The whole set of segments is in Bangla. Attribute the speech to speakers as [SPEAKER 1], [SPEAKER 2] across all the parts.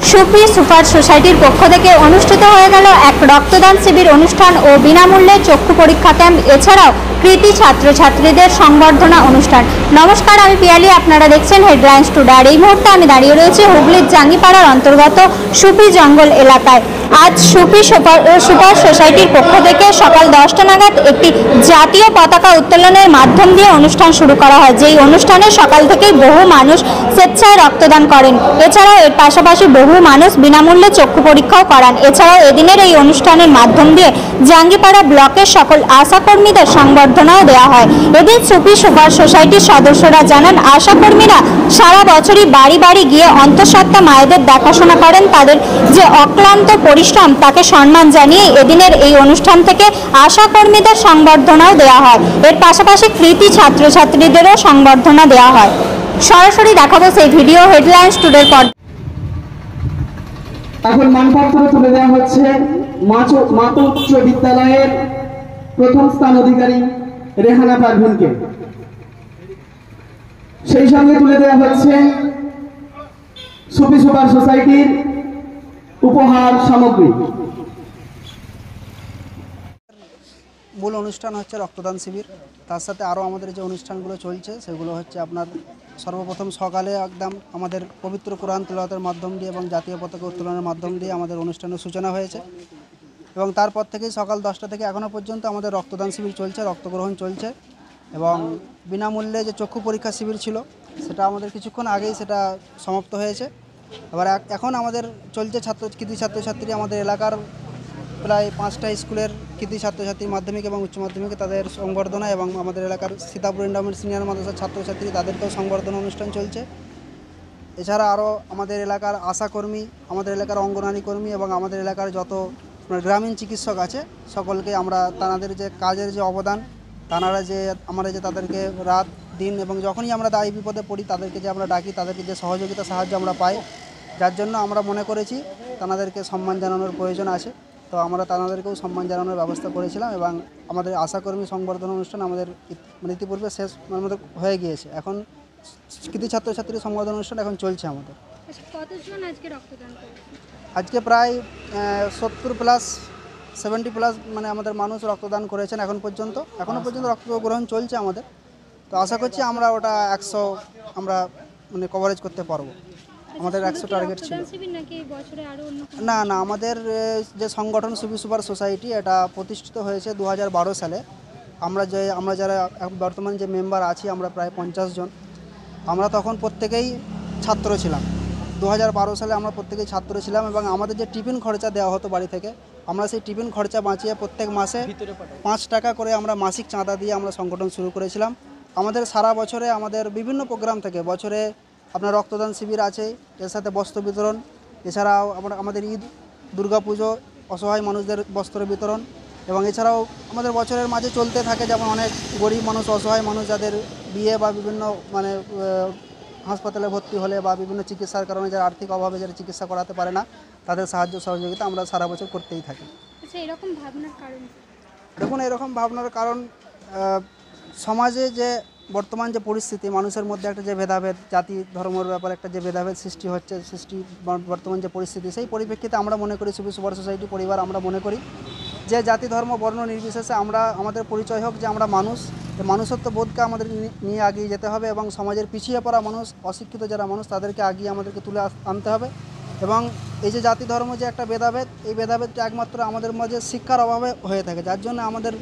[SPEAKER 1] সুফি সুপার সোসাইটির পক্ষ থেকে অনুষ্ঠিত হয়ে গেল এক রক্তদান শিবির অনুষ্ঠান ও বিনামূল্যে চক্ষু পরীক্ষা ক্যাম্প, এছাড়াও কৃতি ছাত্রছাত্রীদের সংবর্ধনা অনুষ্ঠান। নমস্কার, আমি পিয়ালি, আপনারা দেখছেন হেডলাইন্স টুডে। আর এই মুহূর্তে আমি দাঁড়িয়ে রয়েছি হুগলির জাঙ্গিপাড়ার অন্তর্গত সুফি জঙ্গল এলাকায়। আজ সুফি সুপার সোসাইটির পক্ষ থেকে সকাল 10টা নাগাদ একটি জাতীয় পতাকা উত্তোলনের মাধ্যম দিয়ে অনুষ্ঠান শুরু করা হয়, যেই অনুষ্ঠানে সকাল থেকেই বহু মানুষ স্বেচ্ছায় রক্তদান করেন। এছাড়াও এর পাশাপাশি বহু মানুষ বিনামূল্যে চক্ষু পরীক্ষাও করান। এছাড়াও এদিনের এই অনুষ্ঠানের মাধ্যম দিয়ে জাঙ্গিপাড়া ব্লকের সকল আশাকর্মীদের সংবর্ধনাও দেওয়া হয়। এদিন সুফি সুপার সোসাইটির সদস্যরা জানান, আশাকর্মীরা সারা বছরই বাড়ি বাড়ি গিয়ে অন্তঃসত্ত্বা মায়েদের দেখাশোনা করেন। তাদের যে অক্লান্ত পরিশ্রম তাকে সম্মান জানিয়ে এদিনের এই অনুষ্ঠান থেকে আশাকর্মীদের সংবর্ধনাও দেওয়া হয়। এর পাশাপাশি কৃতি ছাত্রছাত্রীদেরও সংবর্ধনা দেওয়া হয়। সরাসরি দেখাবো সেই ভিডিও হেডলাইন্স টুডের পর।
[SPEAKER 2] এখন মানপত্র তুলে দেওয়া হচ্ছে মাতো উচ্চ বিদ্যালয়ের প্রথম স্থান অধিকারী রেহানা পারভিনকে। সেই সঙ্গে তুলে দেওয়া হচ্ছে সুফি সুপার সোসাইটির উপহার সামগ্রী।
[SPEAKER 3] মূল অনুষ্ঠান হচ্ছে রক্তদান শিবির। তার সাথে আরও আমাদের যে অনুষ্ঠানগুলো চলছে সেগুলো হচ্ছে আপনার সর্বপ্রথম সকালে একদম আমাদের পবিত্র কোরআন তিলাওয়াতের মাধ্যম দিয়ে এবং জাতীয় পতাকা উত্তোলনের মাধ্যম দিয়ে আমাদের অনুষ্ঠানের সূচনা হয়েছে এবং তারপর থেকেই সকাল 10টা থেকে এখনও পর্যন্ত আমাদের রক্তদান শিবির চলছে, রক্তগ্রহণ চলছে এবং বিনামূল্যে যে চক্ষু পরীক্ষা শিবির ছিল সেটা আমাদের কিছুক্ষণ আগেই সেটা সমাপ্ত হয়েছে। এবার এখন আমাদের চলছে কৃতি ছাত্রছাত্রী আমাদের এলাকার প্রায় 5টা স্কুলের কৃতি ছাত্রছাত্রী মাধ্যমিক এবং উচ্চ মাধ্যমিকে তাদের সংবর্ধনা এবং আমাদের এলাকার সীতাপুর এন্ডামেন্ট সিনিয়র মাদ্রাসার ছাত্রছাত্রী তাদেরকেও সংবর্ধনা অনুষ্ঠান চলছে। এছাড়া আরও আমাদের এলাকার আশাকর্মী, আমাদের এলাকার অঙ্গনারী কর্মী এবং আমাদের এলাকার যত গ্রামীণ চিকিৎসক আছে সকলকে আমরা তাদের যে কাজের যে অবদান, আমরা যে তাদেরকে রাত দিন এবং যখনই আমরা দায়ী বিপদে পড়ি তাদেরকে যে আমরা ডাকি, তাদেরকে যে সহযোগিতা সাহায্য আমরা পাই, যার জন্য আমরা মনে করেছি তাদেরকে সম্মান জানানোর প্রয়োজন আছে। তো আমরা তাদেরকেও সম্মান জানানোর ব্যবস্থা করেছিলাম এবং আমাদের আশাকর্মী সংবর্ধনা অনুষ্ঠান আমাদের ইতিপূর্বে শেষ আমাদের হয়ে গিয়েছে। এখন কৃতি ছাত্রছাত্রী সংবর্ধনা অনুষ্ঠান এখন চলছে আমাদের।
[SPEAKER 1] কতজন আজকে রক্তদান করেছে?
[SPEAKER 3] আজকে প্রায় 70+ মানে আমাদের মানুষ রক্তদান করেছেন এখনও পর্যন্ত রক্তগ্রহণ চলছে আমাদের। তো আশা করছি আমরা ওটা 100 আমরা মানে কভারেজ করতে পারবো। আমাদের 100 টার্গেট ছিল। না, আমাদের যে সংগঠন সুফি সুপার সোসাইটি এটা প্রতিষ্ঠিত হয়েছে 2012 সালে। আমরা যারা বর্তমান যে মেম্বার আছি আমরা প্রায় 50 জন। আমরা তখন প্রত্যেকেই ছাত্র ছিলাম। 2012 সালে আমরা প্রত্যেকেই ছাত্র ছিলাম এবং আমাদের যে টিফিন খরচা দেওয়া হতো বাড়ি থেকে, আমরা সেই টিফিন খরচা বাঁচিয়ে প্রত্যেক মাসে 5 টাকা করে আমরা মাসিক চাঁদা দিয়ে আমরা সংগঠন শুরু করেছিলাম। আমাদের সারা বছরে আমাদের বিভিন্ন প্রোগ্রাম থেকে বছরে আপনার রক্তদান শিবির আছে, এর সাথে বস্ত্র বিতরণ, এছাড়াও আমাদের ঈদ, দুর্গাপুজো, অসহায় মানুষদের বস্ত্র বিতরণ এবং এছাড়াও আমাদের বছরের মাঝে চলতে থাকে যেমন অনেক গরিব মানুষ, অসহায় মানুষ যাদের বিয়ে বা বিভিন্ন মানে হাসপাতালে ভর্তি হলে বা বিভিন্ন চিকিৎসার কারণে যারা আর্থিক অভাবে যারা চিকিৎসা করাতে পারে না তাদের সাহায্য সহযোগিতা আমরা সারা বছর করতেই থাকি।
[SPEAKER 1] এরকম ভাবনার কারণ
[SPEAKER 3] দেখুন, এরকম ভাবনার কারণ সমাজে যে বর্তমান যে পরিস্থিতি, মানুষের মধ্যে একটা যে ভেদাভেদ, জাতি ধর্মের ব্যাপারে একটা যে ভেদাভেদ সৃষ্টি হচ্ছে, বর্তমান যে পরিস্থিতি, সেই পরিপ্রেক্ষিতে আমরা মনে করি সুফি সুপার সোসাইটি পরিবার আমরা মনে করি যে জাতি ধর্ম বর্ণ নির্বিশেষে আমাদের পরিচয় হোক যে আমরা মানুষ, মানুষত্ব বোধকে আমাদের নিয়ে এগিয়ে যেতে হবে এবং সমাজের পিছিয়ে পড়া মানুষ, অশিক্ষিত যারা মানুষ তাদেরকে আগিয়ে আমাদেরকে তুলে আনতে হবে এবং এই যে জাতি ধর্ম যে একটা ভেদাভেদ, এই ভেদাভেদটা একমাত্র আমাদের মাঝে শিক্ষার অভাবে হয়ে থাকে, যার জন্য আমাদের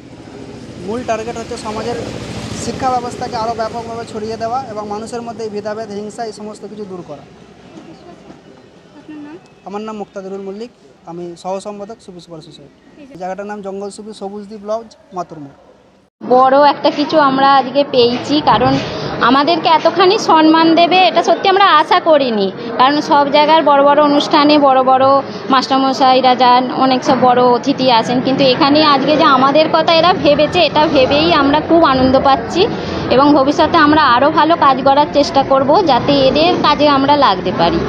[SPEAKER 3] মূল টার্গেট হচ্ছে সমাজের শিক্ষা ব্যবস্থাকে আরও ব্যাপকভাবে ছড়িয়ে দেওয়া এবং মানুষের মধ্যে এই ভেদাভেদ, হিংসা এই সমস্ত কিছু দূর করা। আমার নাম মুক্তাদিরুল মল্লিক, আমি সহ সম্পাদক সুফি সুপার সোসাইটি। এই জায়গাটার নাম জঙ্গল সুফি সবুজদ্বীপ লজ, মাতুরমোড়।
[SPEAKER 4] বড় একটা কিছু আমরা আজকে পেয়েছি, কারণ আমাদেরকে এতখানি সম্মান দেবে এটা সত্যি আমরা আশা করিনি। কারণ সব জায়গার বড় বড় অনুষ্ঠানে বড় বড় মাস্টারমশাইরা যান, অনেক সব বড় অতিথি আসেন, কিন্তু এখানে আজকে যে আমাদের কথা এরা ভেবেছে এটা ভেবেই আমরা খুব আনন্দ পাচ্ছি এবং ভবিষ্যতে আমরা আরও ভালো কাজ করার চেষ্টা করব যাতে এদের কাজে আমরা লাগতে পারি।